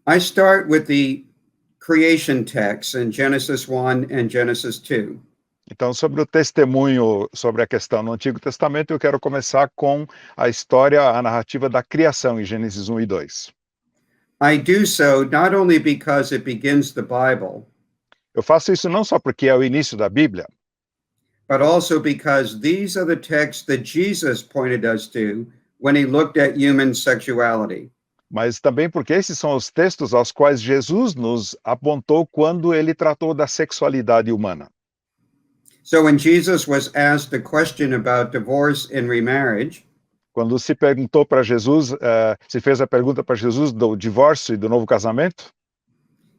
I start with the creation texts in Genesis 1 and Genesis 2. Então, sobre o testemunho sobre a questão no Antigo Testamento, eu quero começar com a história, a narrativa da criação em Gênesis 1 e 2. I do so not only because it begins the Bible, Eu faço isso não só porque é o início da Bíblia, but also because these are the texts that Jesus pointed us to when he looked at human sexuality. mas também porque esses são os textos aos quais Jesus nos apontou quando ele tratou da sexualidade humana. So when Jesus was asked a question about divorce and remarriage, Quando se perguntou para Jesus, se fez a pergunta para Jesus do divórcio e do novo casamento,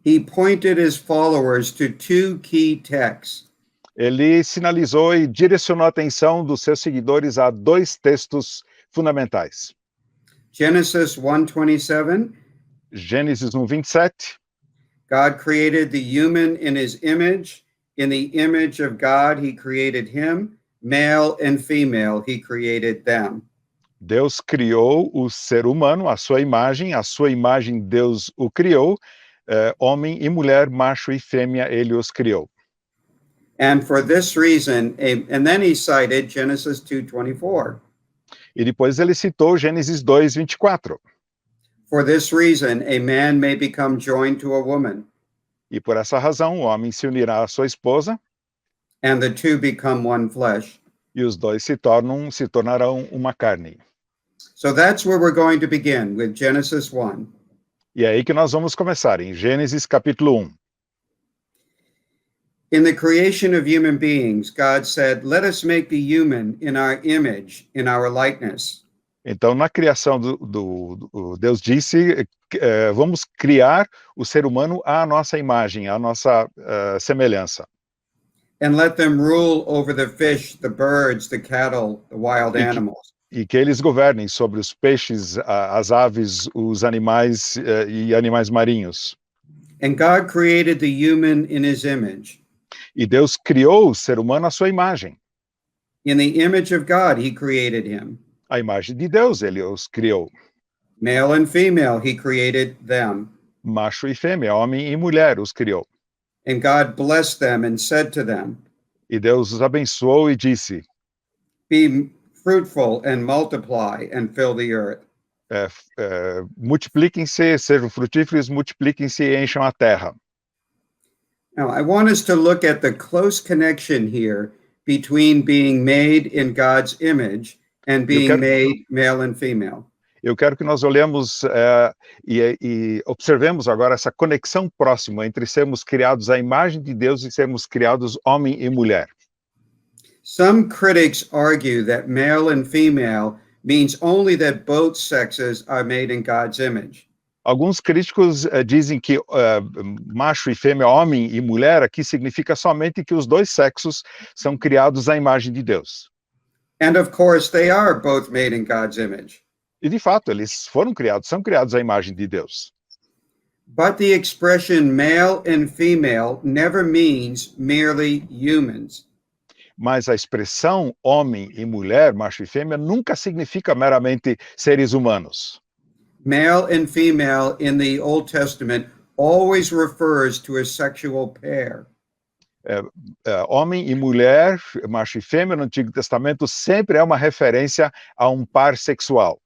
he pointed his followers to two key texts. ele sinalizou e direcionou a atenção dos seus seguidores a dois textos fundamentais. Genesis 1:27, Gênesis 1:27, God created the human in his image. In the image of God, he created him. Male and female, he created them. Deus criou o ser humano, a sua imagem Deus o criou, homem e mulher, macho e fêmea, ele os criou. And for this reason, and then he cited Genesis 2:24. E depois ele citou Gênesis 2:24. For this reason, a man may become joined to a woman, E por essa razão, o homem se unirá à sua esposa, and the two become one flesh. e os dois se tornarão uma carne. So that's where we're going to begin, with Genesis 1. E é aí que nós vamos começar, em Gênesis capítulo 1. In the creation of human beings, God said, "Let us make the human in our image, in our likeness." Então, na criação Deus disse, vamos criar o ser humano à nossa imagem, à nossa semelhança. And let them rule over the fish, the birds, the cattle, the wild animals. E que eles governem sobre os peixes, as aves, os animais e animais marinhos. And God created the human in his image. E Deus criou o ser humano à sua imagem. In the image of God, he created him. A imagem de Deus ele os criou. Male and female, he created them. Macho e fêmea, homem e mulher os criou. And God blessed them and said to them, E Deus os abençoou e disse, "Be fruitful and multiply and fill the earth." multipliquem-se, sejam frutíferos, multipliquem-se e encham a terra. Now, I want us to look at the close connection here between being made in God's image and being made male and female. Eu quero que nós olhemos e observemos agora essa conexão próxima entre sermos criados à imagem de Deus e sermos criados homem e mulher. Some critics argue that male and female means only that both sexes are made in God's image. Alguns críticos dizem que macho e fêmea, homem e mulher, aqui significa somente que os dois sexos são criados à imagem de Deus. And of course, they are both made in God's image. E de fato, eles são criados à imagem de Deus. But the expression male and female never means merely humans. Mas a expressão homem e mulher, macho e fêmea, nunca significa meramente seres humanos. Male and female in the Old Testament always refers to a sexual pair. Homem e mulher, macho e fêmea, no Antigo Testamento sempre é uma referência a um par sexual.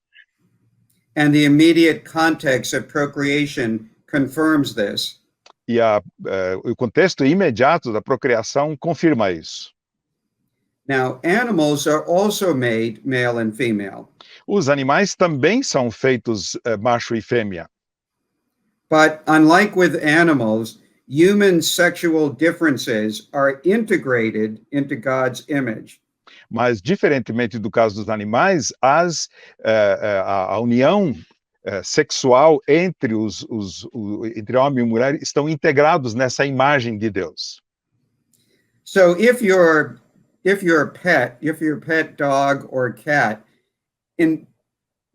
And the immediate context of procreation confirms this. E o contexto imediato da procriação confirma isso. Now, animals are also made male and female. Os animais também são feitos macho e fêmea. But unlike with animals, human sexual differences are integrated into God's image. Mas, diferentemente do caso dos animais, a união sexual entre entre homem e mulher estão integrados nessa imagem de Deus. So if your pet dog or cat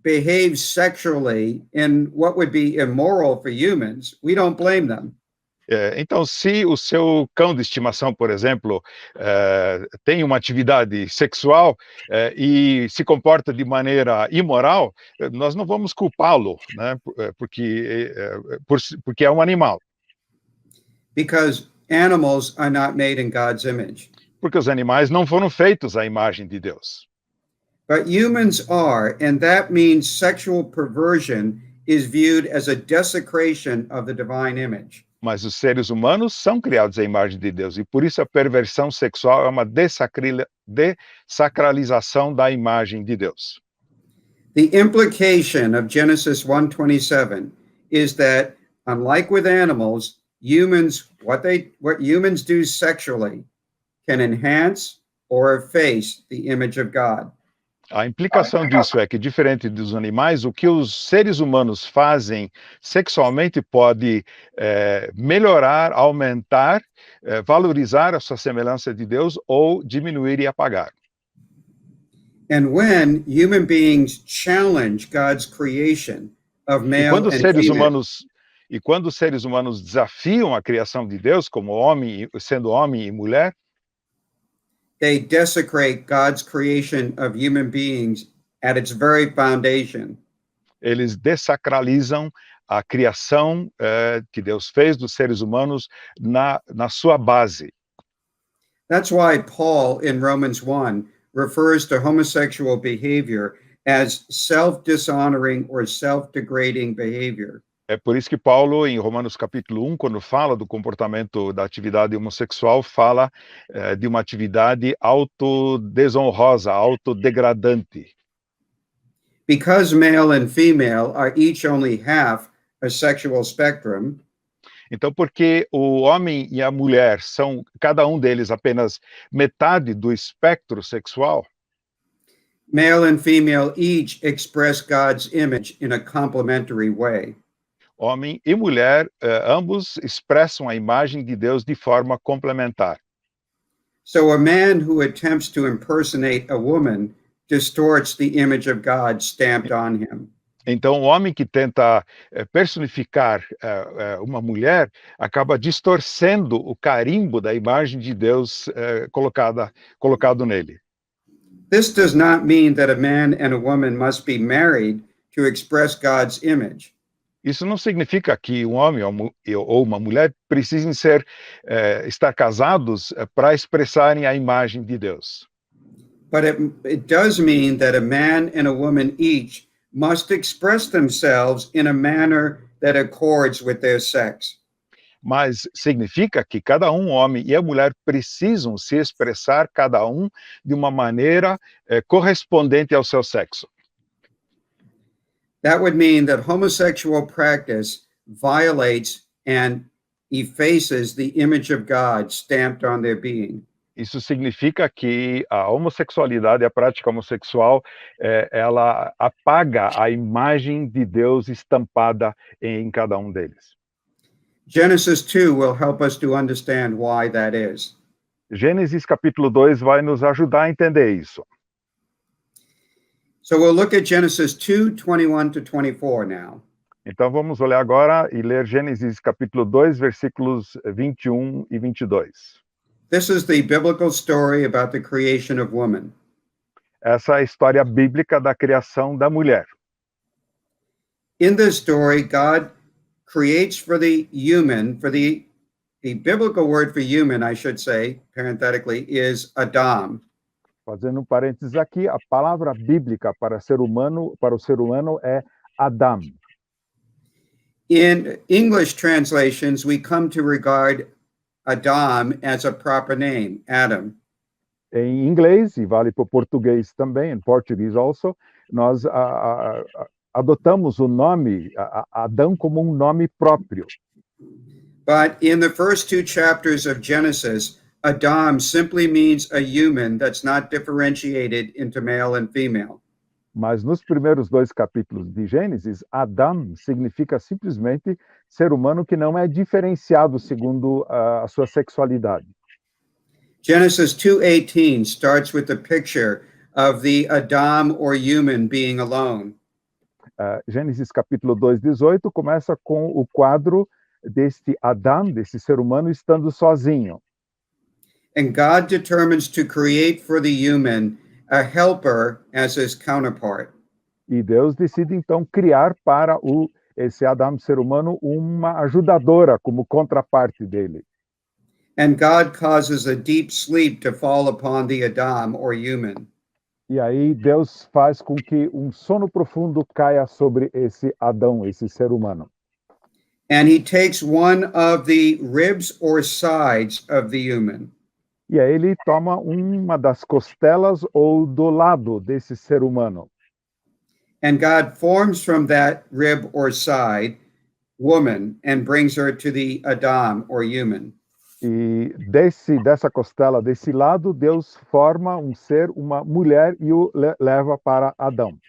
behaves sexually in what would be immoral for humans, we don't blame them. Então, se o seu cão de estimação, por exemplo, tem uma atividade sexual e se comporta de maneira imoral, nós não vamos culpá-lo, né? Porque é um animal. Because animals are not made in God's image. Porque os animais não foram feitos à imagem de Deus. But humans are, and that means sexual perversion is viewed as a desecration of the divine image. Mas os seres humanos são criados à imagem de Deus, e por isso a perversão sexual é uma desacralização da imagem de Deus. The implication of Genesis 1:27 is that, unlike with animals, what humans do sexually can enhance or efface the image of God. A implicação disso é que, diferente dos animais, o que os seres humanos fazem sexualmente pode melhorar, aumentar, valorizar a sua semelhança de Deus ou diminuir e apagar. And when human beings challenge God's creation of male and female, E quando os seres humanos desafiam a criação de Deus, como homem, sendo homem e mulher, they desecrate God's creation of human beings at its very foundation. Eles desacralizam a criação que Deus fez dos seres humanos na sua base. That's why Paul in Romans 1 refers to homosexual behavior as self-dishonoring or self-degrading behavior. É por isso que Paulo, em Romanos capítulo 1, quando fala do comportamento da atividade homossexual, fala de uma atividade autodesonrosa, autodegradante. Because male and female are each only half a sexual spectrum, então, porque o homem e a mulher são, cada um deles, apenas metade do espectro sexual, male and female each express God's image in a complementary way. Homem e mulher, ambos expressam a imagem de Deus de forma complementar. So a man who attempts to impersonate a woman distorts the image of God stamped on him. Então, o homem que tenta personificar uma mulher acaba distorcendo o carimbo da imagem de Deus colocado nele. This does not mean that a man and a woman must be married to express God's image. Isso não significa que um homem ou uma mulher precisem estar casados para expressarem a imagem de Deus. But it does mean that a man and a woman each must express themselves in a manner that accords with their sex. Mas significa que cada homem e a mulher, precisam se expressar, cada um, de uma maneira correspondente ao seu sexo. That would mean that homosexual practice violates and effaces the image of God stamped on their being. Isso significa que a homossexualidade, a prática homossexual, ela apaga a imagem de Deus estampada em cada um deles. Genesis 2 will help us to understand why that is. Gênesis capítulo 2 vai nos ajudar a entender isso. So we'll look at Genesis 2:21 to 24 now. Então vamos olhar agora e ler Gênesis capítulo 2, versículos 21 e 22. This is the biblical story about the creation of woman. Essa é a história bíblica da criação da mulher. In this story, God creates for the human, the biblical word for human, I should say, parenthetically, is Adam. Fazendo um parênteses aqui, a palavra bíblica para o ser humano é Adam. In English translations, we come to regard Adam as a proper name, Adam. Em inglês, e vale para o português também, em português also, nós adotamos o nome Adão como um nome próprio. But in the first two chapters of Genesis, Adam simply means a human that's not differentiated into male and female. Mas nos primeiros 2 capítulos de Gênesis, Adam significa simplesmente ser humano que não é diferenciado segundo a sua sexualidade. Genesis 2:18 starts with the picture of the Adam or human being alone. Gênesis capítulo 2:18 começa com o quadro deste Adão, desse ser humano, estando sozinho. And God determines to create for the human a helper as his counterpart. E Deus decide, então, criar para esse Adão, ser humano, uma ajudadora como contraparte dele. And God causes a deep sleep to fall upon the Adam or human. E aí Deus faz com que um sono profundo caia sobre esse Adão, esse ser humano. And he takes one of the ribs or sides of the human. E aí ele toma uma das costelas ou do lado desse ser humano. And God forms from that rib or side woman and brings her to the Adam or human. E dessa costela, desse lado, Deus forma um ser, uma mulher, e o leva para Adão.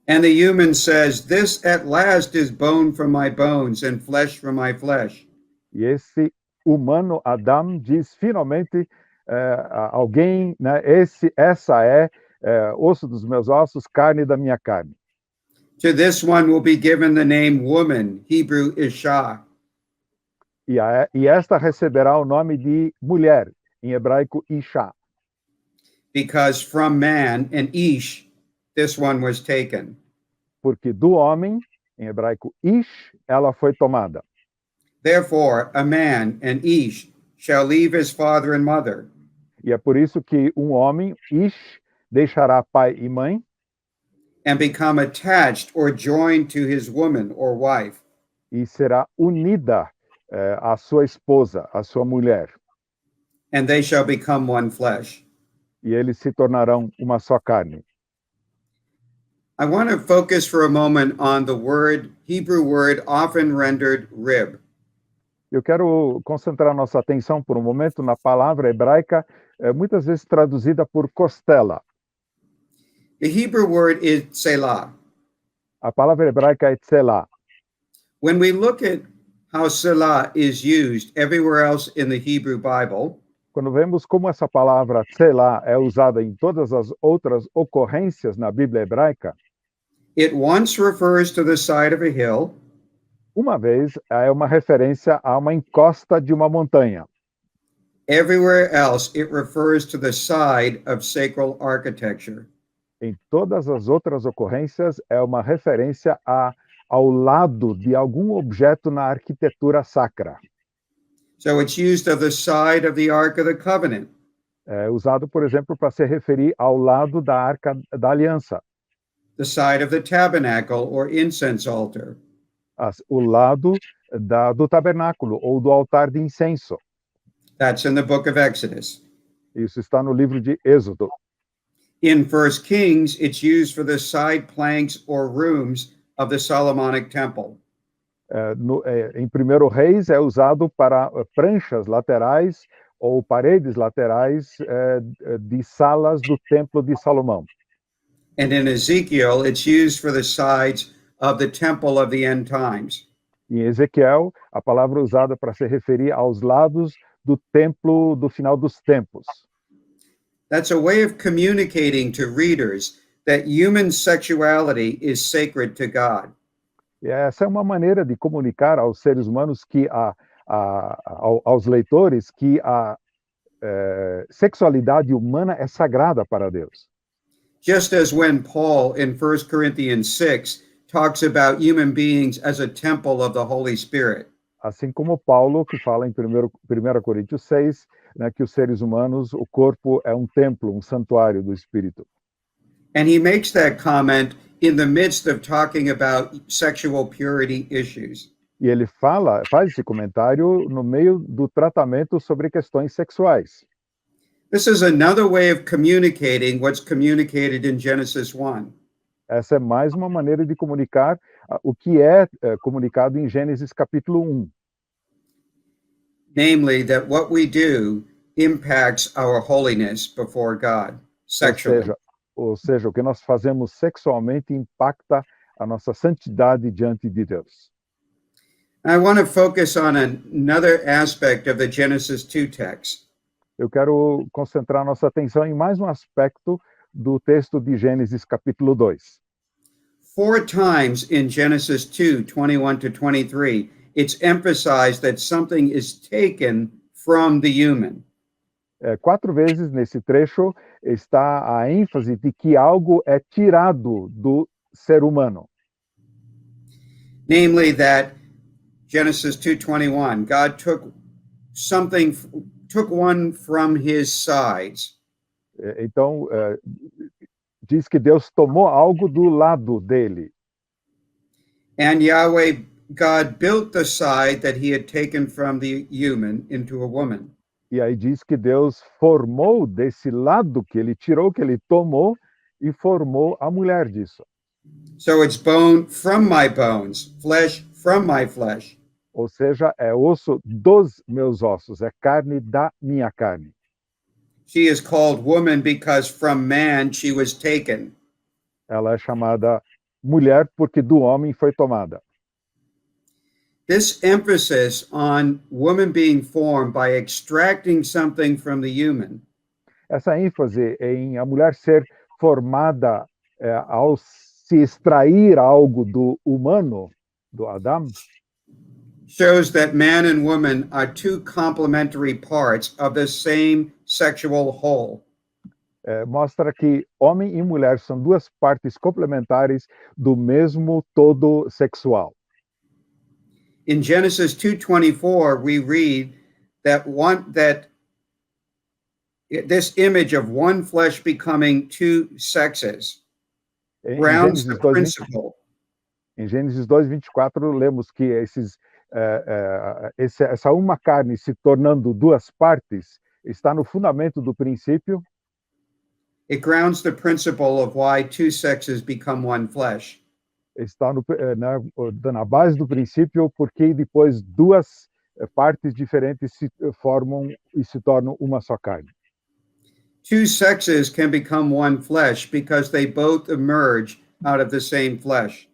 And the human says, "This at last is bone from my bones and flesh from my flesh." E esse humano, Adão, diz finalmente, alguém, né, essa é osso dos meus ossos, carne da minha carne. To this one will be given the name woman, Hebrew Isha. E esta receberá o nome de mulher, em hebraico Isha, Because from man and Ish, this one was taken. porque do homem, em hebraico Ish, ela foi tomada. Therefore, a man and Ish shall leave his father and mother, E é por isso que um homem, Ish, deixará pai e mãe, and become attached or joined to his woman or wife, e será unida à sua esposa, à sua mulher. and they shall become one flesh. E eles se tornarão uma só carne. I want to focus for a moment on the Hebrew word often rendered rib. Eu quero concentrar nossa atenção por um momento na palavra hebraica, muitas vezes traduzida por costela. The Hebrew word is selah. A palavra hebraica é tselá. When we look at how selah is used everywhere else in the Hebrew Bible, Quando vemos como essa palavra tselá é usada em todas as outras ocorrências na Bíblia hebraica, it once refers to the side of a hill, uma vez é uma referência a uma encosta de uma montanha. everywhere else it refers to the side of sacral architecture. Em todas as outras ocorrências é uma referência ao lado de algum objeto na arquitetura sacra. So it's used of the side of the Ark of the Covenant, É usado, por exemplo, para se referir ao lado da Arca da Aliança, the side of the tabernacle or incense altar, o lado do tabernáculo ou do altar de incenso. that's in the book of Exodus. Isso está no livro de Êxodo. In 1 Kings, it's used for the side planks or rooms of the Solomonic temple. Em 1 Reis é usado para pranchas laterais ou paredes laterais de salas do Templo de Salomão. And in Ezekiel, it's used for the sides of the temple of the end times. Em Ezequiel, a palavra usada para se referir aos lados do templo do final dos tempos. That's a way of communicating to readers that human sexuality is sacred to God. E essa é uma maneira de comunicar aos seres humanos, aos leitores, que a sexualidade humana é sagrada para Deus. Just as when Paul in 1 Corinthians 6 talks about human beings as a temple of the Holy Spirit. Assim como Paulo, que fala em 1 Coríntios 6, né, que os seres humanos, o corpo é um templo, um santuário do Espírito. And he makes that comment in the midst of talking about sexual purity issues. E ele faz esse comentário no meio do tratamento sobre questões sexuais. This is another way of communicating what's communicated in Genesis 1. Essa é mais uma maneira de comunicar o que é comunicado em Gênesis capítulo 1. Namely, that what we do impacts our holiness before God, sexually. Ou seja, o que nós fazemos sexualmente impacta a nossa santidade diante de Deus. I want to focus on another aspect of the Genesis 2 text. Eu quero concentrar nossa atenção em mais um aspecto do texto de Gênesis capítulo 2. 4 times in Genesis 2, 21 to 23, it's emphasized that something is taken from the human. 4 vezes nesse trecho está a ênfase de que algo é tirado do ser humano. Namely that Genesis 2:21, God took one from his sides. Então, diz que Deus tomou algo do lado dele. And Yahweh, God built the side that he had taken from the human into a woman. E aí diz que Deus formou desse lado que ele tirou, que ele tomou, e formou a mulher disso. So it's bone from my bones, flesh from my flesh. Ou seja, é osso dos meus ossos, é carne da minha carne. She is called woman because from man she was taken. Ela é chamada mulher porque do homem foi tomada. This emphasis on woman being formed by extracting something from the human Essa ênfase em a mulher ser formada ao se extrair algo do humano, do Adão, shows that man and woman are two complementary parts of the same sexual whole. mostra que homem e mulher são duas partes complementares do mesmo todo sexual. In Genesis 2:24, we read that this image of one flesh becoming two sexes grounds the principle. Em Gênesis 2:24 lemos que essa uma carne se tornando duas partes está no fundamento do princípio. It grounds the principle of why two sexes become one flesh. Está na base do princípio porque depois duas partes diferentes se formam e se tornam uma só carne. Two sexes can become one flesh because they both emerge out of the same flesh.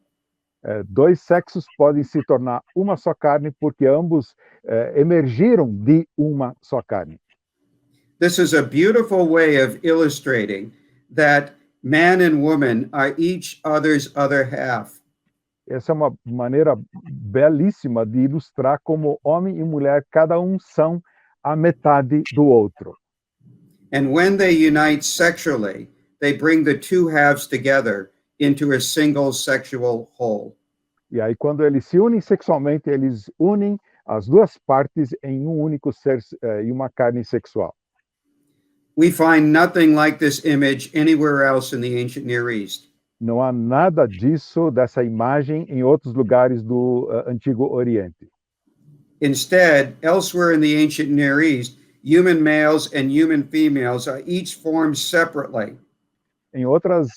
Dois sexos podem se tornar uma só carne porque ambos emergiram de uma só carne. This is a beautiful way of illustrating that man and woman are each other's other half. Essa é uma maneira belíssima de ilustrar como homem e mulher, cada um são a metade do outro. And when they unite sexually, they bring the two halves together into a single sexual whole. E aí, quando eles se unem sexualmente, eles unem as duas partes em um único ser e uma carne sexual. We find nothing like this image anywhere else in the ancient Near East. Não há nada disso, dessa imagem, em outros lugares do Antigo Oriente. Instead, elsewhere in the ancient Near East, human males and human females are each formed separately. Em outras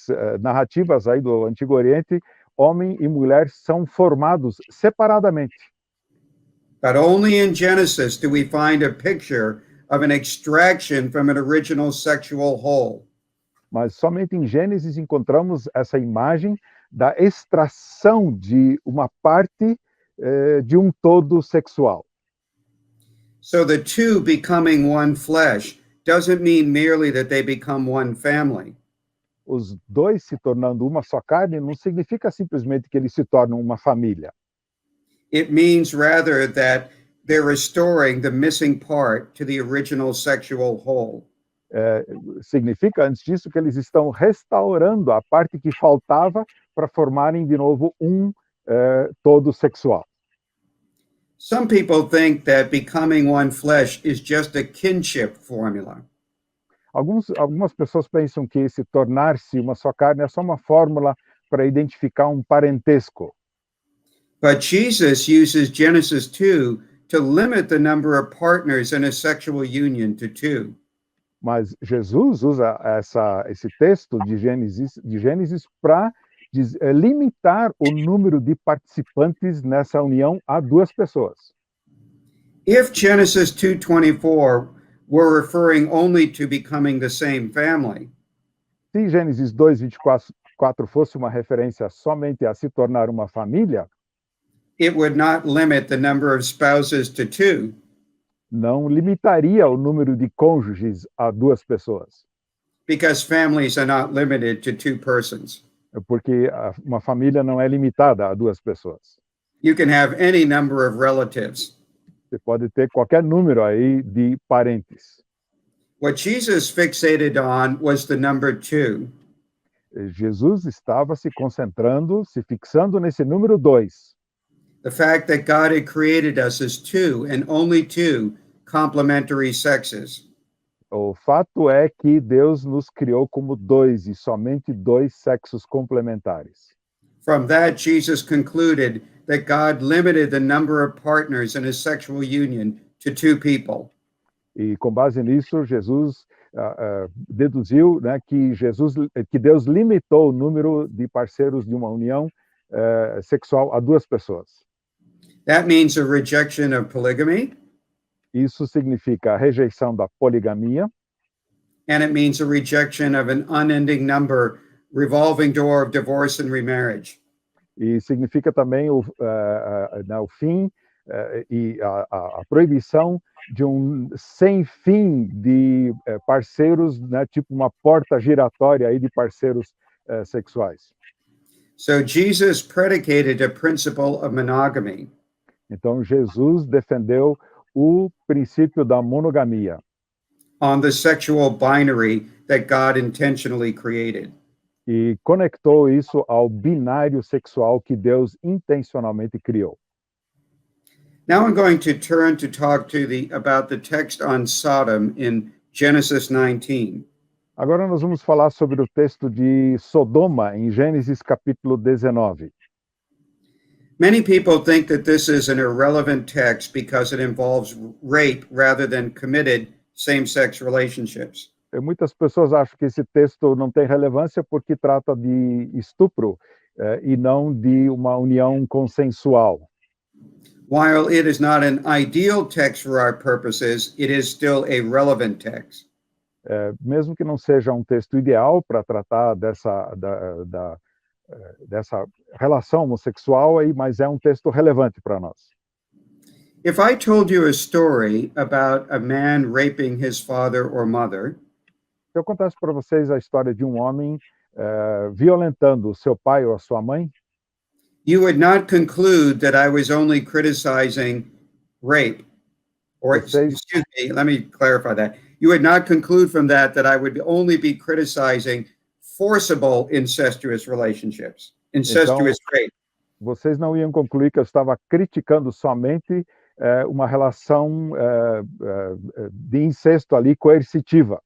narrativas aí do Antigo Oriente, homem e mulher são formados separadamente. But only in Genesis do we find a picture of an extraction from an original sexual whole. Mas somente em Gênesis encontramos essa imagem da extração de uma parte de um todo sexual. So the two becoming one flesh doesn't mean merely that they become one family. Os dois se tornando uma só carne não significa simplesmente que eles se tornam uma família. It means rather that they're restoring the missing part to the original sexual whole. Significa, antes disso, que eles estão restaurando a parte que faltava para formarem de novo um todo sexual. Some people think that becoming one flesh is just a kinship formula. Algumas pessoas pensam que se tornar-se uma só carne é só uma fórmula para identificar um parentesco. But Jesus uses Genesis 2 to limit the number of partners in a sexual union to two. Mas Jesus usa esse texto de Gênesis para limitar o número de participantes nessa união a duas pessoas. If Genesis 2:24 were referring only to becoming the same family, se Gênesis 2:24 fosse uma referência somente a se tornar uma família, it would not limit the number of spouses to two. Não limitaria o número de cônjuges a duas pessoas. Because families are not limited to two persons. Porque uma família não é limitada a duas pessoas. You can have any number of relatives. Você pode ter qualquer número aí de parentes. What Jesus fixated on was the number 2. Jesus estava se concentrando, se fixando nesse número 2. The fact that God had created us as 2 and only 2 complementary sexes. O fato é que Deus nos criou como 2 e somente 2 sexos complementares. From that, Jesus concluded that God limited the number of partners in a sexual union to 2 people. E com base nisso, Jesus deduziu, né, que Deus limitou o número de parceiros de uma união sexual a 2 pessoas. That means a rejection of polygamy, Isso significa a rejeição da poligamia and it means a rejection of an unending number, revolving door of divorce and remarriage. e significa também o fim e a proibição de sem fim de parceiros, né, tipo uma porta giratória aí de parceiros sexuais. So Jesus predicated a principle of monogamy. Então Jesus defendeu o princípio da monogamia On the sexual binary that God intentionally created. e conectou isso ao binário sexual que Deus intencionalmente criou. Now I'm going to turn to talk about the text on Sodom in Genesis 19. Agora nós vamos falar sobre o texto de Sodoma em Gênesis capítulo 19. Many people think that this is an irrelevant text because it involves rape rather than committed same-sex relationships. Muitas pessoas acham que esse texto não tem relevância porque trata de estupro e não de uma união consensual. While it is not an ideal text for our purposes, it is still a relevant text. Mesmo que não seja um texto ideal para tratar dessa relação homossexual, mas é um texto relevante para nós. If I told you a story about a man raping his father or mother, Se eu contasse para vocês a história de um homem violentando o seu pai ou a sua mãe, you would not conclude that I was only criticizing rape. Or, excuse me, let me clarify that. You would not conclude from that I would only be criticizing forcible incestuous relationships, incestuous rape. Vocês não iam concluir que eu estava criticando somente uma relação de incesto ali coercitiva.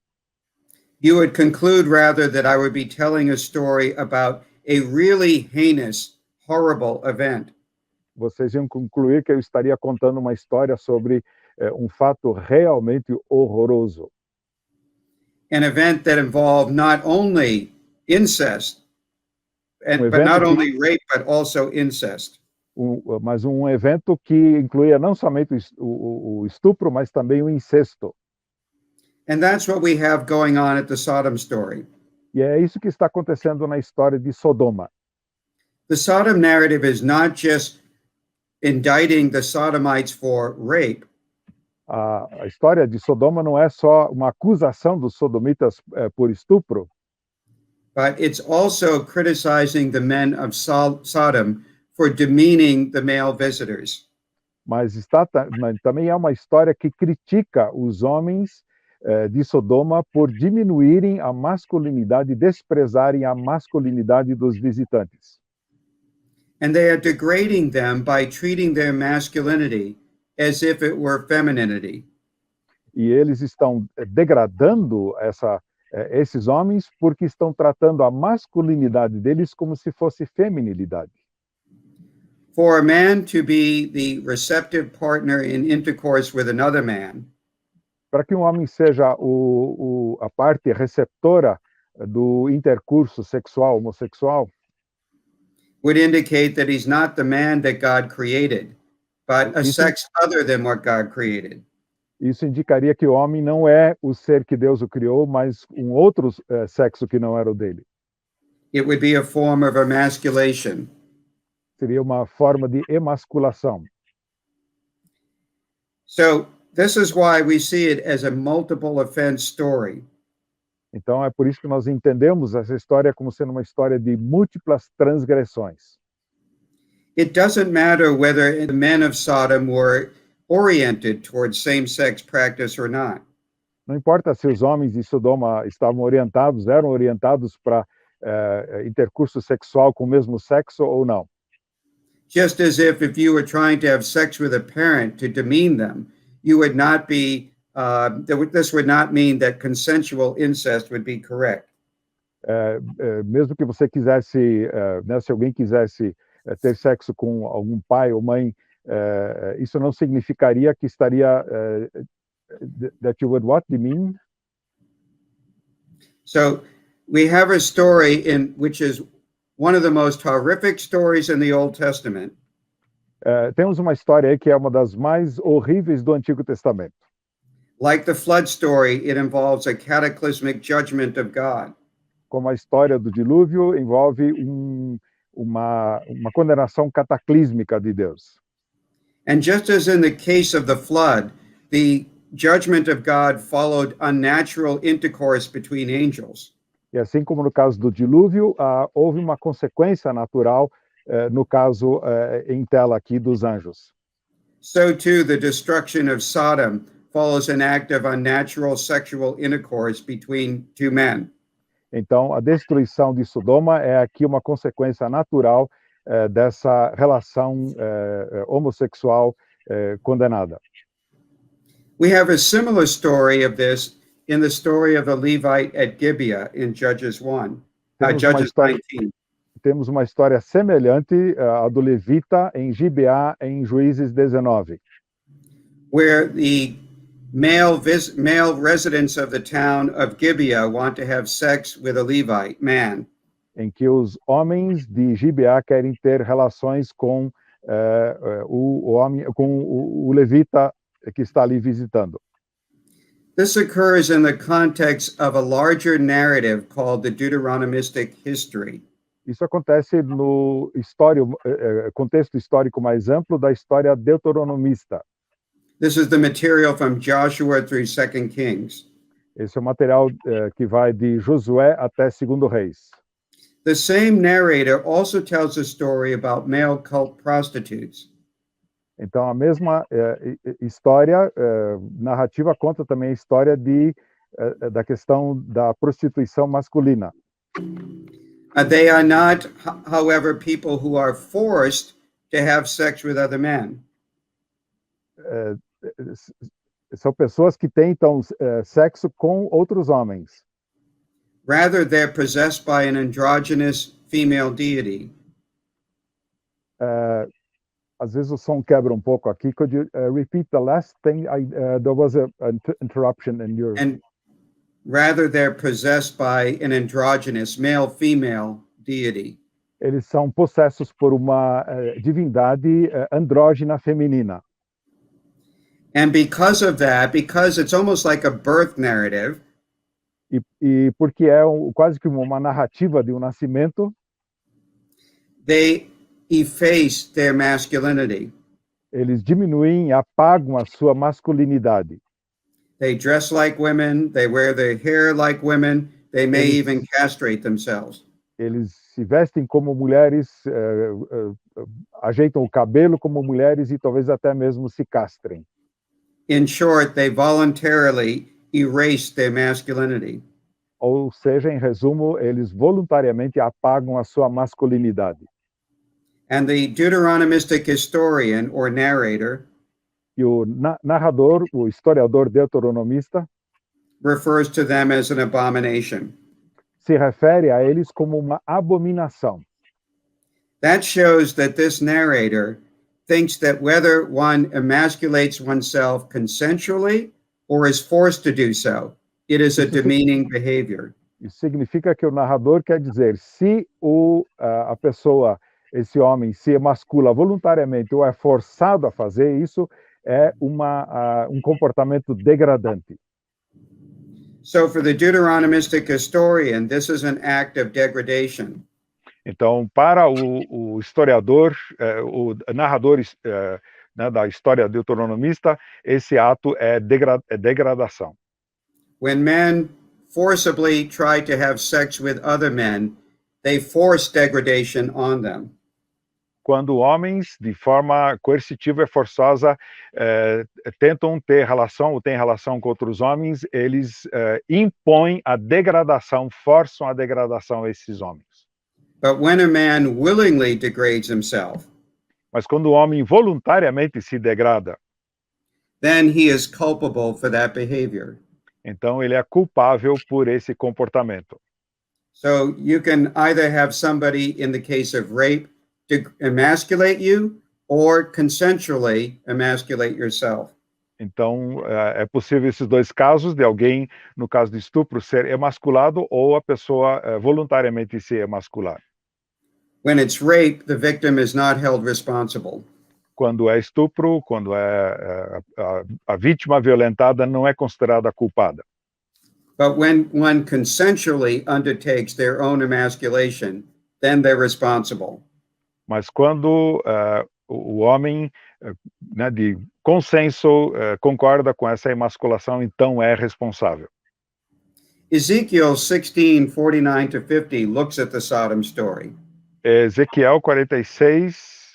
You would conclude rather that I would be telling a story about a really heinous, horrible event. Vocês iam concluir que eu estaria contando uma história sobre um fato realmente horroroso. An event that involved not only incest, but not only rape, but also incest. Mas um evento que incluía não somente o estupro, mas também o incesto. And that's what we have going on at the Sodom story. E é isso que está acontecendo na história de Sodoma. The Sodom narrative is not just indicting the Sodomites for rape. A história de Sodoma não é só uma acusação dos sodomitas por estupro, but it's also criticizing the men of Sodom for demeaning the male visitors. Mas também é uma história que critica os homens de Sodoma por diminuírem a masculinidade, desprezarem a masculinidade dos visitantes. And they are degrading them by treating their masculinity as if it were femininity. E eles estão degradando esses homens porque estão tratando a masculinidade deles como se fosse feminilidade. For a man to be the receptive partner in intercourse with another man, para que um homem seja a parte receptora do intercurso sexual homossexual, would indicate that he's not the man that God created, but a sex other than what God created. Isso indicaria que o homem não é o ser que Deus o criou, mas um outro sexo que não era o dele. It would be a form of emasculation. Seria uma forma de emasculação. So this is why we see it as a multiple offense story. Então é por isso que nós entendemos essa história como sendo uma história de múltiplas transgressões. It doesn't matter whether the men of Sodom were oriented towards same-sex practice or not. Não importa se os homens de Sodoma eram orientados para intercurso sexual com o mesmo sexo ou não. Just as if you were trying to have sex with a parent to demean them, you would not be, this would not mean that consensual incest would be correct. Mesmo que você quisesse, né, se alguém quisesse ter sexo com algum pai ou mãe, isso não significaria que estaria, that you would what, demean? So we have a story which is one of the most horrific stories in the Old Testament. Temos uma história aí que é uma das mais horríveis do Antigo Testamento. Like the flood story, it involves a cataclysmic judgment of God. Como a história do dilúvio envolve uma condenação cataclísmica de Deus. And just as in the case of the flood, the judgment of God followed unnatural intercourse between angels. E assim como no caso do dilúvio, houve uma consequência natural, no caso em tela aqui dos anjos. So too, the destruction of Sodom follows an act of unnatural sexual intercourse between two men. Então, a destruição de Sodoma é aqui uma consequência natural dessa relação homossexual condenada. We have a similar story of this in the story of the Levite at Gibeah in Judges 1, Judges 19. Temos uma história semelhante à do Levita em Gibeá, em Juízes 19. Where the male residents of the town of Gibeah want to have sex with a Levite man. Em que os homens de Gibeá querem ter relações com o levita que está ali visitando. This occurs in the context of a larger narrative called the Deuteronomistic history. Isso acontece no contexto histórico mais amplo da história deuteronomista. This is the material from Joshua through 2 Kings. Esse é o material que vai de Josué até 2 Reis. The same narrator also tells a story about male cult prostitutes. Então, a mesma história, narrativa, conta também a história da questão da prostituição masculina. They are not, however, people who are forced to have sex with other men. São pessoas que tentam sexo com outros homens. Rather, they're possessed by an androgynous female deity. Às vezes o som quebra um pouco aqui. Could you repeat the last thing? There was an interruption in your... And rather, they're possessed by an androgynous male-female deity. Eles são possessos por uma divindade andrógina feminina. And because of that, because it's almost like a birth narrative, e porque é quase que uma narrativa de um nascimento, they efface their masculinity. Eles diminuem e apagam a sua masculinidade. They dress like women, they wear their hair like women, they may even castrate themselves. Eles se vestem como mulheres, ajeitam o cabelo como mulheres e talvez até mesmo se castrem. In short, they voluntarily erase their masculinity. Ou seja, em resumo, eles voluntariamente apagam a sua masculinidade. And the Deuteronomistic historian or narrator E o narrador, o historiador deuteronomista, refers to them as an abomination. Se refere a eles como uma abominação. That shows that this narrator thinks that whether one emasculates oneself consensually or is forced to do so, it is a demeaning behavior. Isso significa que o narrador quer dizer, se a pessoa, esse homem, se emascula voluntariamente ou é forçado a fazer isso, é um comportamento degradante. So for the Deuteronomistic historian, this is an act of degradation. Então, para o historiador, o narrador né, da história deuteronomista, esse ato é degradação. When men forcibly try to have sex with other men, they force degradation on them. quando homens, de forma coercitiva e forçosa, tentam ter relação ou têm relação com outros homens, eles impõem a degradação, forçam a degradação a esses homens. But when a man willingly degrades himself, Mas quando o homem voluntariamente se degrada, then he is culpable for that behavior. então ele é culpável por esse comportamento. So you can either have somebody, in the case of rape, emasculate you or consensually emasculate yourself. Então, é possível esses dois casos, de alguém, no caso de estupro, ser emasculado ou a pessoa voluntariamente se emascular. When it's rape, the victim is not held responsible. Quando é estupro, quando a vítima violentada não é considerada culpada. But when one consensually undertakes their own emasculation, then they're responsible. Mas quando o homem, né, de consenso, concorda com essa emasculação, então é responsável. Ezekiel 16:49 to 50 looks at the Sodom story. Ezequiel 46,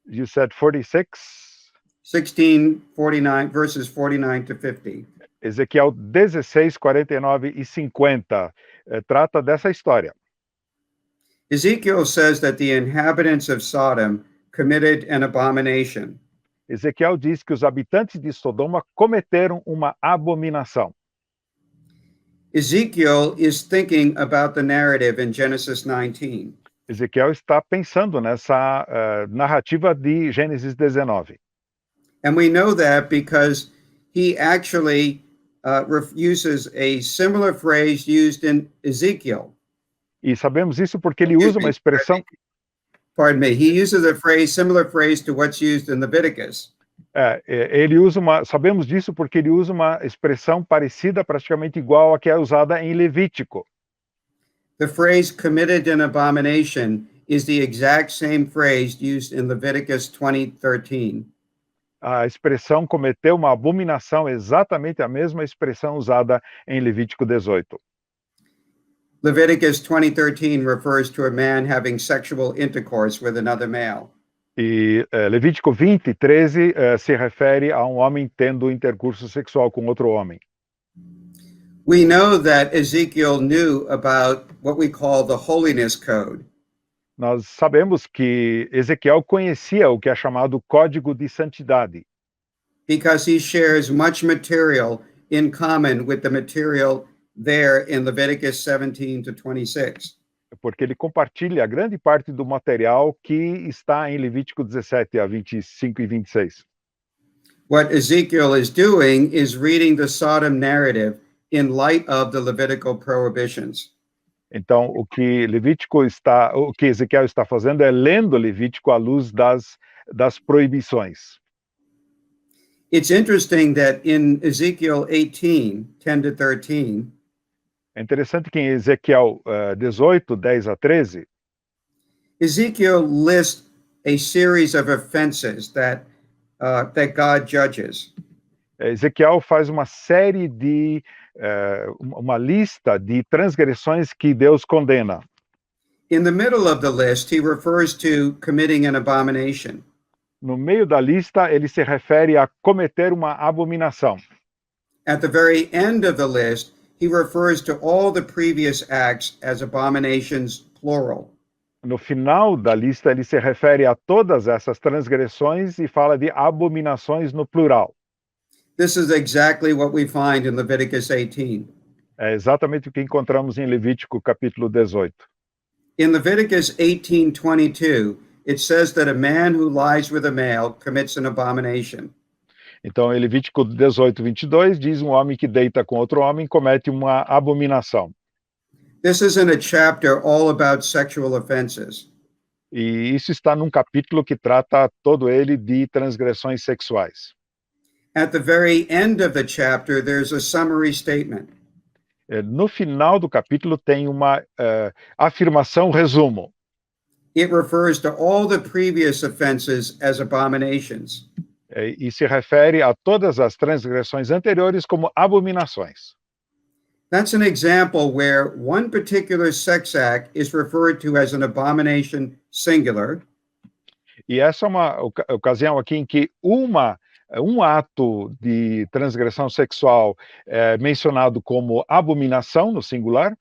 you said 46? 16:49 verses 49 to 50. Ezequiel 16, 49 e 50 trata dessa história. Ezekiel says that the inhabitants of Sodom committed an abomination. Ezequiel diz que os habitantes de Sodoma cometeram uma abominação. Ezekiel is thinking about the narrative in Genesis 19. Ezequiel está pensando nessa narrativa de Gênesis 19. And we know that because he actually uses a similar phrase used in Ezekiel. E sabemos isso porque ele usa uma expressão... Pardon me. He uses a phrase, similar phrase to what's used in Leviticus. Ele usa sabemos disso porque ele usa uma expressão parecida, praticamente igual à que é usada em Levítico. The phrase committed an abomination is the exact same phrase used in Leviticus 20:13. A expressão cometeu uma abominação, exatamente a mesma expressão usada em Levítico 18. Leviticus 20:13 refers to a man having sexual intercourse with another male. E Levítico 20, 13 se refere a um homem tendo intercurso sexual com outro homem. We know that Ezekiel knew about what we call the holiness code. Nós sabemos que Ezequiel conhecia o que é chamado Código de Santidade, because he shares much material in common with the material there in Leviticus 17 to 26. porque ele compartilha grande parte do material que está em Levítico 17 a 25 e 26. What Ezekiel is doing is reading the Sodom narrative in light of the Levitical prohibitions. Então, o que Ezequiel está fazendo é lendo Levítico à luz das proibições. It's interesting that in Ezekiel 18, 10 to 13, É interessante que em Ezequiel 18, 10 a 13, Ezekiel lists a series of offenses that God judges. Ezequiel faz uma série de, uma lista de transgressões que Deus condena. In the middle of the list, he refers to committing an abomination. No meio da lista, ele se refere a cometer uma abominação. At the very end of the list, he refers to all the previous acts as abominations, plural. No final da lista, ele se refere a todas essas transgressões e fala de abominações no plural. This is exactly what we find in Leviticus 18. É exatamente o que encontramos em Levítico capítulo 18. In Leviticus 18:22, it says that a man who lies with a male commits an abomination. Então, em Levítico 18, 22, diz um homem que deita com outro homem comete uma abominação. This is in a chapter all about sexual offenses. E isso está num capítulo que trata todo ele de transgressões sexuais. At the very end of the chapter, there's a summary statement. No final do capítulo tem uma afirmação, resumo. It refers to all the previous offenses as abominations. E se refere a todas as transgressões anteriores como abominações. That's an example where one particular sex act is referred to as an abomination singular, E essa é uma ocasião aqui em que um ato de transgressão sexual é mencionado como abominação, no singular,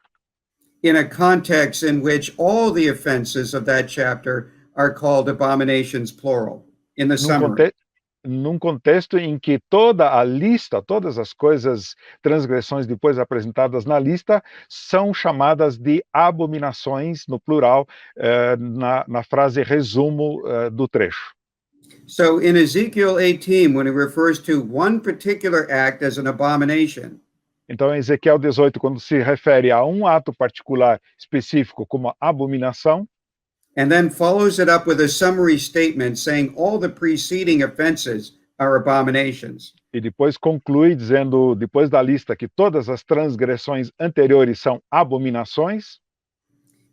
in a context in which all the offenses of that chapter are called abominations plural in the num, summary. conte num contexto em que toda a lista, todas as coisas, transgressões depois apresentadas na lista, são chamadas de abominações, no plural, na frase resumo do trecho. So in Ezekiel 18, when it refers to one particular act as an abomination, Então, em Ezequiel 18, quando se refere a um ato particular específico como abominação, and then follows it up with a summary statement saying all the preceding offenses are abominations, e depois conclui dizendo, depois da lista, que todas as transgressões anteriores são abominações,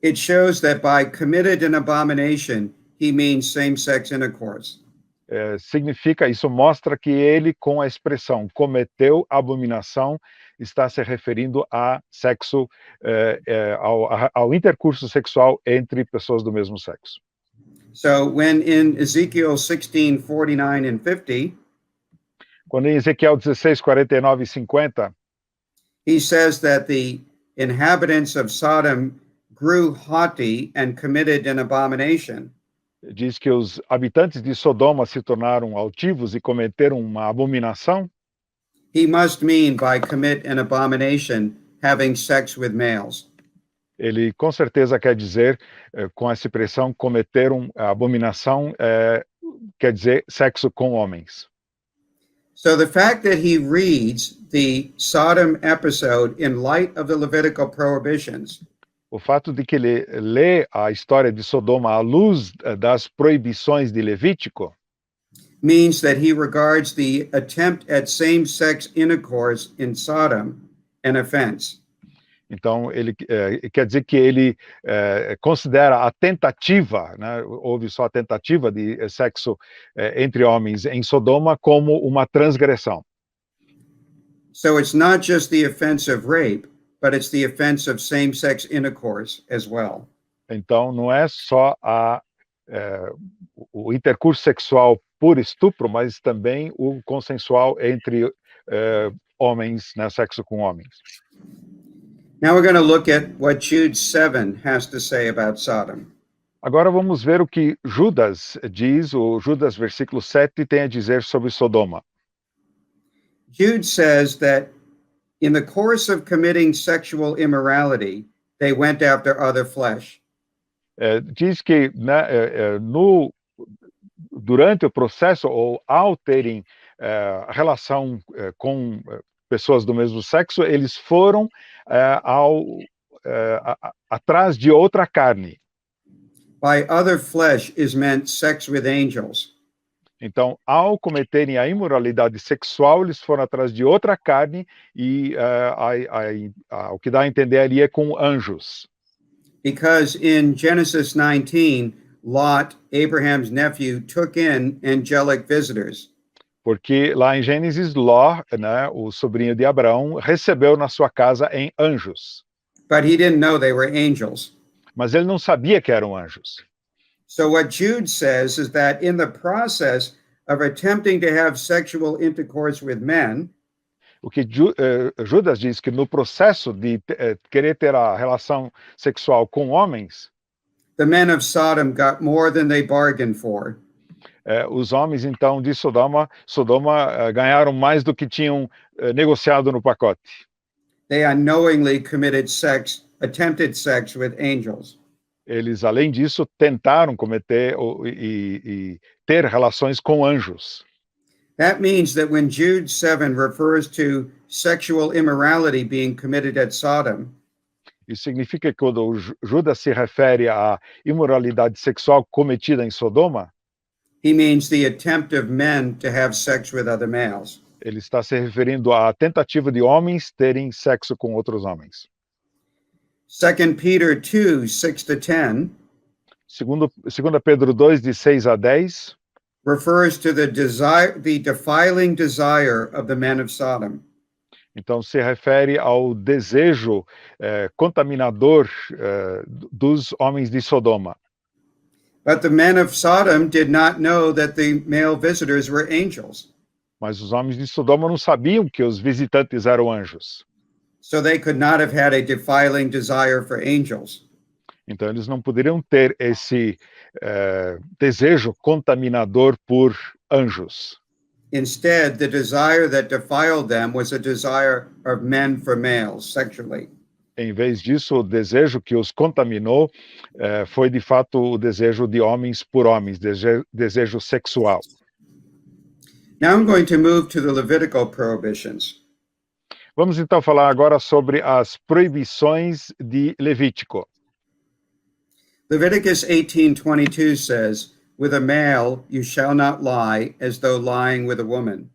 it shows that by committed an abomination, he means same-sex intercourse. significa, isso mostra que ele, com a expressão cometeu abominação, está se referindo a sexo, ao intercurso sexual entre pessoas do mesmo sexo. So when in Ezekiel 16, 49 and 50, quando em Ezequiel 16, 49 e 50, he says that the inhabitants of Sodom grew haughty and committed an abomination, diz que os habitantes de Sodoma se tornaram altivos e cometeram uma abominação, he must mean by commit an abomination having sex with males. ele com certeza quer dizer, com essa expressão, cometeram a abominação, quer dizer sexo com homens. So the fact that he reads the Sodom episode in light of the Levitical prohibitions O fato de que ele lê a história de Sodoma à luz das proibições de Levítico means that he regards the attempt at same-sex intercourse in Sodom an offense. Então, ele quer dizer que ele considera a tentativa, né, houve só a tentativa de sexo entre homens em Sodoma como uma transgressão. So it's not just the offense of rape, but it's the offense of same-sex intercourse as well. Então, não é só o intercurso sexual por estupro, mas também o consensual entre homens, né, sexo com homens. Now we're going to look at what Jude 7 has to say about Sodom. Agora vamos ver o que Judas diz, o Judas versículo 7 tem a dizer sobre Sodoma. Jude says that in the course of committing sexual immorality, they went after other flesh. Diz que, né, durante o processo, ou ao terem relação com pessoas do mesmo sexo, eles foram atrás de outra carne. By other flesh is meant sex with angels. Então, ao cometerem a imoralidade sexual, eles foram atrás de outra carne, e o que dá a entender ali é com anjos. Because in Genesis 19, Lot, Abraham's nephew, took in angelic visitors. Porque lá em Gênesis, Ló, né, o sobrinho de Abraão, recebeu na sua casa em anjos. But he didn't know they were angels. Mas ele não sabia que eram anjos. So what Jude says is that in the process of attempting to have sexual intercourse with men, O que Judas diz que no processo de querer ter a relação sexual com homens, the men of Sodom got more than they bargained for. Os homens, então, de Sodoma ganharam mais do que tinham negociado no pacote. They unknowingly committed attempted sex with angels. Eles, além disso, tentaram cometer e ter relações com anjos. That means that when Jude 7 refers to sexual immorality being committed at Sodom, isso significa que quando Judas se refere à imoralidade sexual cometida em Sodoma, he means the attempt of men to have sex with other males. Ele está se referindo à tentativa de homens terem sexo com outros homens. 2 Peter 2, 6 to 10 Segundo Pedro 2, de 6 a 10, refers to the defiling desire of the men of Sodom. Então, se refere ao desejo contaminador dos homens de Sodoma. But the men of Sodom did not know that the male visitors were angels, Mas os homens de Sodoma não sabiam que os visitantes eram anjos. so they could not have had a defiling desire for angels. Então, eles não poderiam ter esse desejo contaminador por anjos. Instead, the desire that defiled them was a desire of men for males sexually. Em vez disso, o desejo que os contaminou foi, de fato, o desejo de homens por homens, desejo sexual. Now I'm going to move to the Levitical prohibitions. Vamos então falar agora sobre as proibições de Levítico. Leviticus 18:22 says, "With a male you shall not lie as though lying with a woman."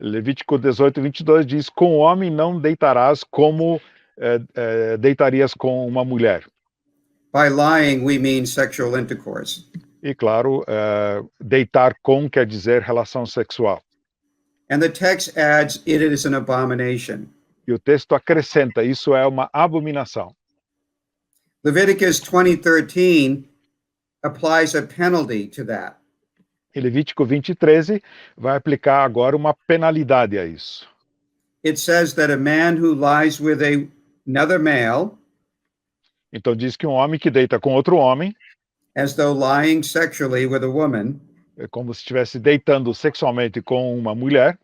Levítico 18:22 diz: com o homem não deitarás como deitarias com uma mulher. By lying, we mean sexual intercourse. E, claro, deitar com quer dizer relação sexual. And the text adds, "It is an abomination." E o texto acrescenta: isso é uma abominação. Leviticus 20:13 applies a penalty to that. E Levítico 20:13 vai aplicar agora uma penalidade a isso. It says that a man who lies with another male, Então diz que um homem que deita com outro homem, as though lying sexually with a woman, é como se estivesse deitando sexualmente com uma mulher,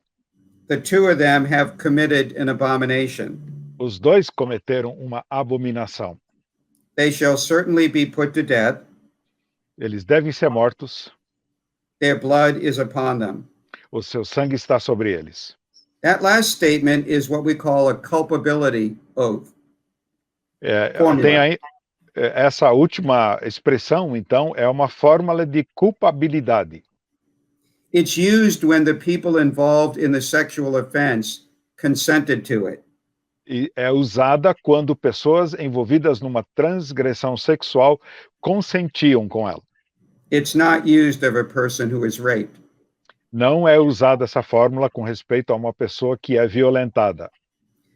the two of them have committed an abomination. os dois cometeram uma abominação. They shall certainly be put to death. Eles devem ser mortos, Their blood is upon them. o seu sangue está sobre eles. That last statement is what we call a culpability oath. Tem aí, essa última expressão, então, é uma fórmula de culpabilidade. It's used when the people involved in the sexual offense consented to it. E é usada quando pessoas envolvidas numa transgressão sexual consentiam com ela. It's not used of a person who is raped. Não é usada essa fórmula com respeito a uma pessoa que é violentada.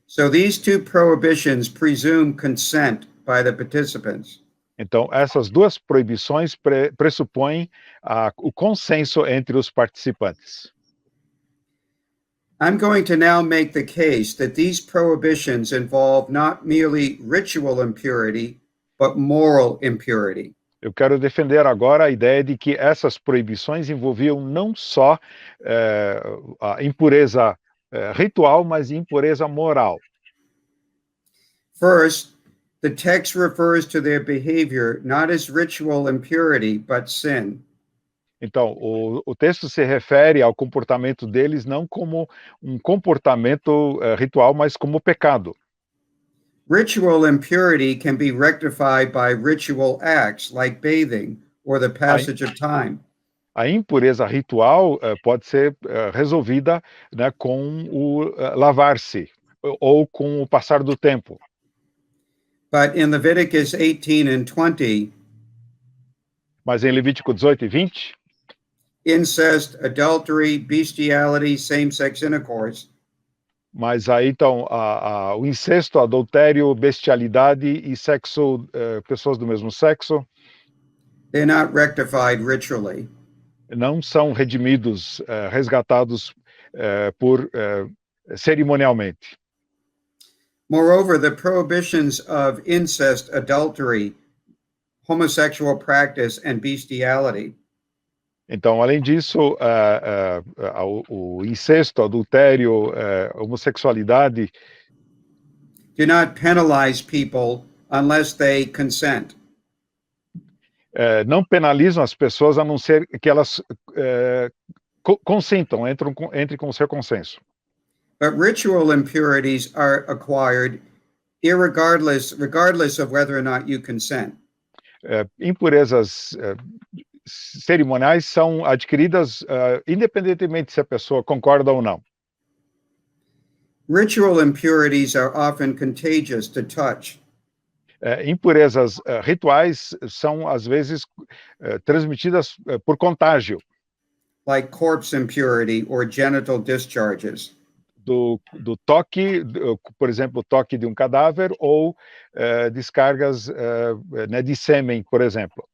So these two prohibitions presume consent by the participants. Então, essas duas proibições pressupõem o consenso entre os participantes. I'm going to now make the case that these prohibitions involve not merely ritual impurity, but moral impurity. Eu quero defender agora a ideia de que essas proibições envolviam não só a impureza ritual, mas impureza moral. First, the text refers to their behavior not as ritual impurity, but sin. Então, o texto se refere ao comportamento deles não como um comportamento ritual, mas como pecado. Ritual impurity can be rectified by ritual acts like bathing or the passage of time. A impureza ritual pode ser resolvida, né, com o lavar-se ou com o passar do tempo. But in Leviticus 18 and 20, mas em Levítico 18 e 20, incest, adultery, bestiality, same-sex intercourse, mas aí então o incesto, adultério, bestialidade e sexo, pessoas do mesmo sexo, they're not rectified ritually. Não são redimidos, resgatados cerimonialmente. Moreover, the prohibitions of incest, adultery, homosexual practice, and bestiality. Então, além disso, o incesto, adultério, homossexualidade do not penalize people unless they consent. Não penalizam as pessoas a não ser que elas consintam, entrem com o seu consenso. But ritual impurities are acquired regardless of whether or not you consent. Impurezas cerimoniais são adquiridas independentemente se a pessoa concorda ou não. Ritual impurities are often contagious to touch. Impurezas rituais são às vezes transmitidas por contágio. Like corpse impurity or genital discharges. do toque, por exemplo, toque de um cadáver ou descargas né, de sêmen, por exemplo.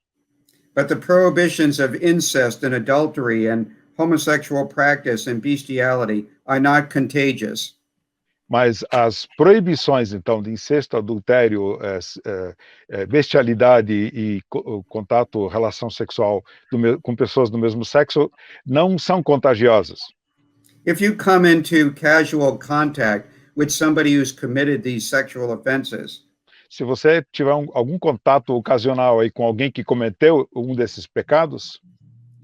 But the prohibitions of incest and adultery and homosexual practice and bestiality are not contagious. Mas as proibições, então, de incesto, adultério, bestialidade e contato, relação sexual com pessoas do mesmo sexo não são contagiosas. If you come into casual contact with somebody who's committed these sexual offenses, Se você tiver algum contato ocasional aí com alguém que cometeu um desses pecados,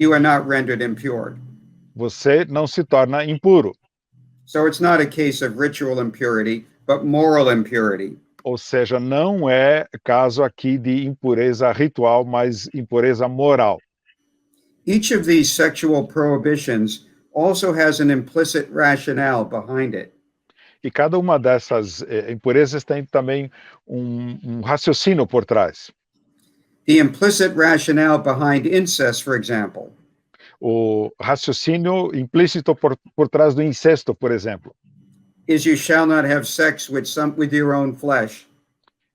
you are not rendered impure. você não se torna impuro. So it's not a case of ritual impurity, but moral impurity. Ou seja, não é caso aqui de impureza ritual, mas impureza moral. Each of these sexual prohibitions also has an implicit rationale behind it. E cada uma dessas impurezas tem também um raciocínio por trás. The implicit rationale behind incest, for example, O raciocínio implícito por trás do incesto, por exemplo, is you shall not have sex with your own flesh.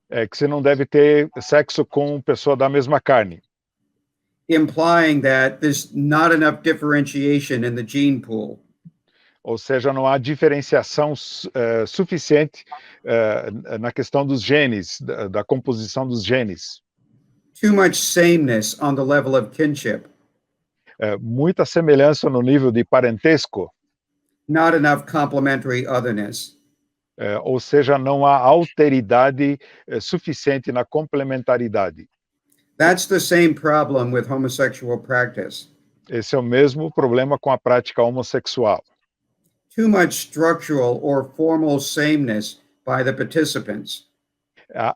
é que você não deve ter sexo com pessoa da mesma carne, Implying that there's not enough differentiation in the gene pool. ou seja, não há diferenciação suficiente na questão dos genes, da composição dos genes. Too much sameness on the level of kinship. Muita semelhança no nível de parentesco, Not enough complementary otherness. ou seja, não há alteridade suficiente na complementaridade. That's the same problem with homosexual practice. Esse é o mesmo problema com a prática homossexual. Too much structural or formal sameness by the participants.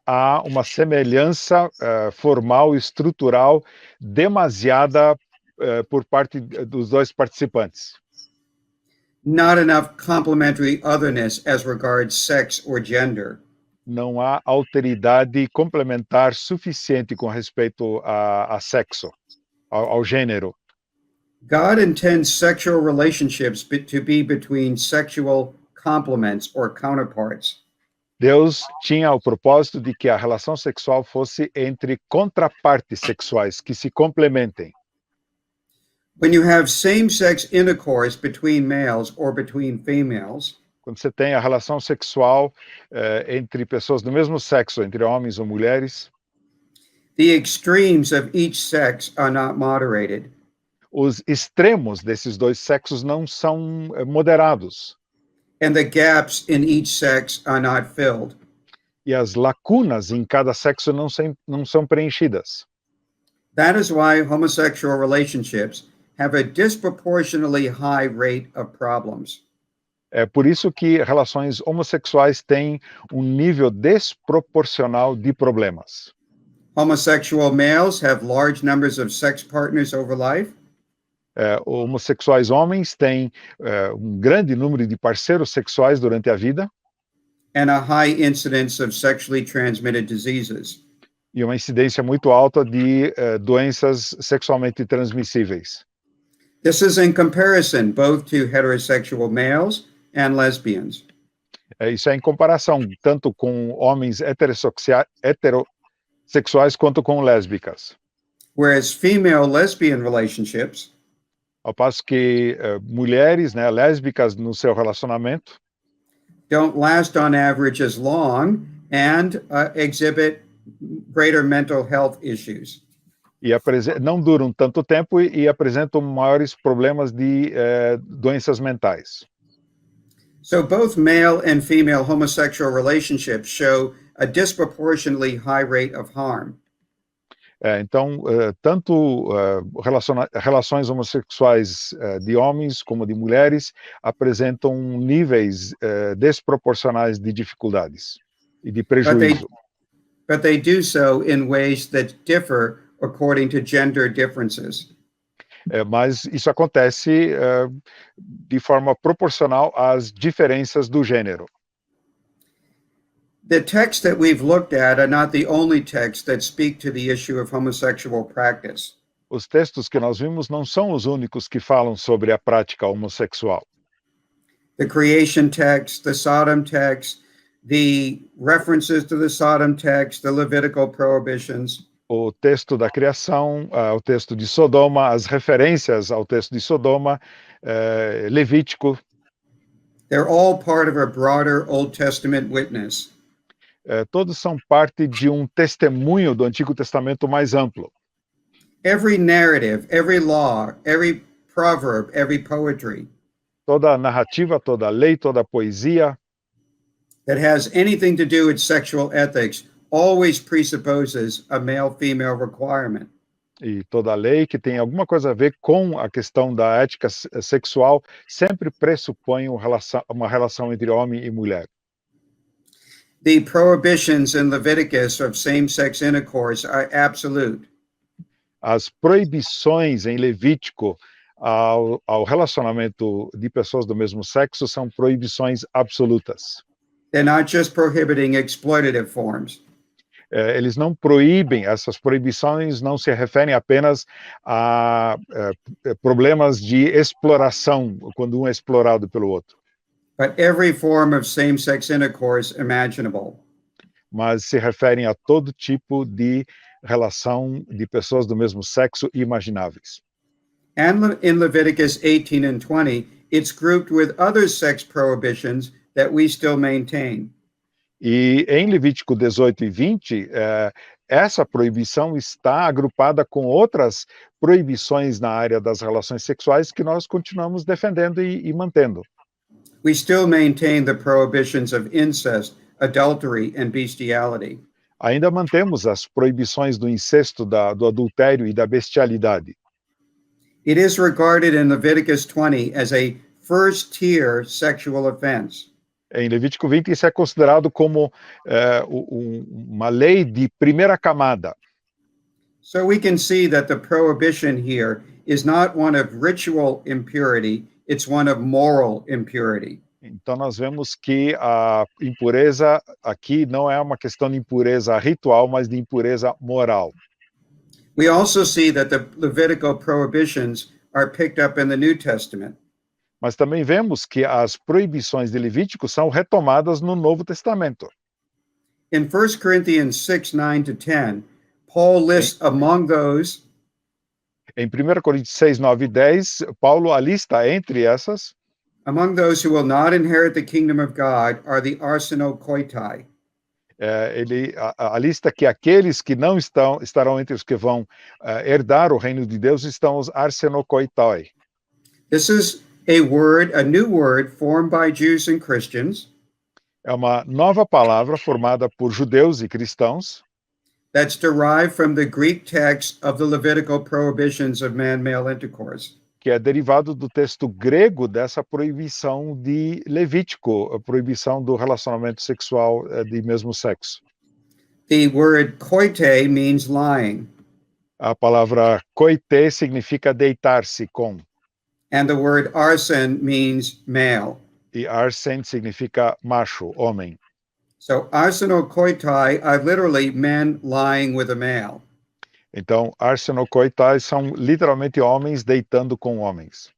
Há uma semelhança formal e estrutural demasiada por parte dos dois participantes. Not enough complementary otherness as regards sex or gender. Não há alteridade complementar suficiente com respeito a sexo, ao gênero. God intends sexual relationships to be between sexual complements or counterparts. Deus tinha o propósito de que a relação sexual fosse entre contrapartes sexuais que se complementem. When you have same-sex intercourse between males or between females, Quando você tem a relação sexual entre pessoas do mesmo sexo, entre homens ou mulheres, the extremes of each sex are not moderated. os extremos desses dois sexos não são moderados. And the gaps in each sex are not filled. E as lacunas em cada sexo não são preenchidas. That is why homosexual relationships have a disproportionately high rate of problems. É por isso que relações homossexuais têm um nível desproporcional de problemas. Homosexual males have large numbers of sex partners over life. Homossexuais homens têm um grande número de parceiros sexuais durante a vida And a high incidence of sexually transmitted diseases. e uma incidência muito alta de doenças sexualmente transmissíveis. This is in comparison both to heterosexual males and lesbians. Isso é em comparação tanto com homens heterossexuais quanto com lésbicas. Whereas female lesbian relationships Ao passo que mulheres, né, lésbicas no seu relacionamento, don't last on average as long and exhibit greater mental health issues. e não duram tanto tempo e apresentam maiores problemas de doenças mentais. So both male and female homosexual relationships show a disproportionately high rate of harm. Então, tanto relações homossexuais de homens como de mulheres apresentam níveis desproporcionais de dificuldades e de prejuízo. But they do so in ways that differ according to gender differences. Mas isso acontece de forma proporcional às diferenças do gênero. The texts that we've looked at are not the only texts that speak to the issue of homosexual practice. Os textos que nós vimos não são os únicos que falam sobre a prática homossexual. the creation text, the Sodom text, the references to the Sodom text, the Levitical prohibitions. O texto da criação, o texto de Sodoma, as referências ao texto de Sodoma, Levítico, They're all part of a broader Old Testament witness. todos são parte de um testemunho do Antigo Testamento mais amplo. Every narrative, every law, every proverb, every poetry Toda a narrativa, toda a lei, toda a poesia, that has anything to do with sexual ethics always presupposes a male-female requirement. e toda a lei que tem alguma coisa a ver com a questão da ética sexual sempre pressupõe uma relação entre homem e mulher. The prohibitions in Leviticus of same-sex intercourse are absolute. As proibições em Levítico ao relacionamento de pessoas do mesmo sexo são proibições absolutas. They're not just prohibiting exploitative forms. Eles não proíbem, essas proibições não se referem apenas a problemas de exploração, quando um é explorado pelo outro, But every form of same-sex intercourse imaginable. mas se referem a todo tipo de relação de pessoas do mesmo sexo imagináveis. And in Leviticus 18 and 20, it's grouped with other sex prohibitions that we still maintain. E em Levítico 18 e 20, essa proibição está agrupada com outras proibições na área das relações sexuais que nós continuamos defendendo e mantendo. We still maintain the prohibitions of incest, adultery, and bestiality. Ainda mantemos as proibições do incesto, do adultério e da bestialidade. It is regarded in Leviticus 20 as a first-tier sexual offense. Em Levítico 20, isso é considerado como uma lei de primeira camada. So we can see that the prohibition here is not one of ritual impurity, it's one of moral impurity. Então, nós vemos que a impureza aqui não é uma questão de impureza ritual, mas de impureza moral. We also see that the Levitical prohibitions are picked up in the New Testament. Mas também vemos que as proibições de Levítico são retomadas no Novo Testamento. In 1 Corinthians 6, 9 to 10, Paul lists among those Em 1 Coríntios 6, 9 e 10, Paulo alista entre essas, who will not inherit the kingdom of God are the arsenokoitai. ele alista que aqueles que não estarão entre os que vão herdar o reino de Deus estão os arsenokoitoi. This is a new word formed by Jews and Christians É uma nova palavra formada por judeus e cristãos, that's derived from the Greek text of the Levitical prohibitions of man-male intercourse. que é derivado do texto grego dessa proibição de Levítico, a proibição do relacionamento sexual de mesmo sexo. The word koite means lying, A palavra koite significa deitar-se com, and the word arsen means male. e arsen significa macho, homem. So arsenokoitai are literally men lying with a male. Então, arsenokoitai são literalmente homens deitando com homens.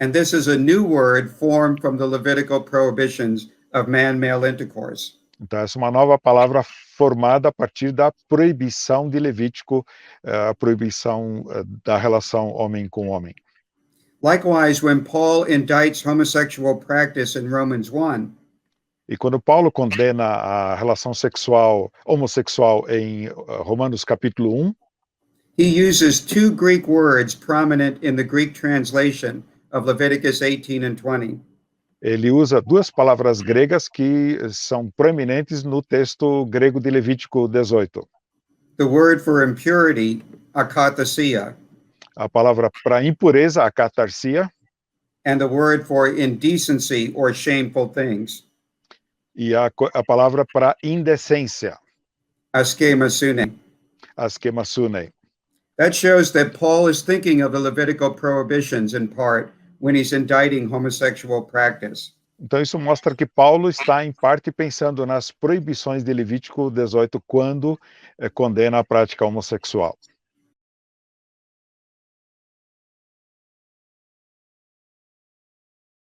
And this is a new word formed from the Levitical prohibitions of man-male intercourse. Então, essa é uma nova palavra formada a partir da proibição de Levítico, a proibição da relação homem com homem. Likewise, when Paul indicts homosexual practice in Romans 1, E quando Paulo condena a relação homossexual em Romanos capítulo 1, he uses two Greek words prominent in the Greek translation of Leviticus 18 and 20. ele usa duas palavras gregas que são proeminentes no texto grego de Levítico 18. The word for impurity, akatasia, A palavra para impureza, a catarsia, and the word for indecency or shameful things, e a palavra para indecência, askemasune. askemasune. That shows that Paul is thinking of the Levitical prohibitions in part when he's indicting homosexual practice. Então isso mostra que Paulo está em parte pensando nas proibições de Levítico 18 quando condena a prática homossexual.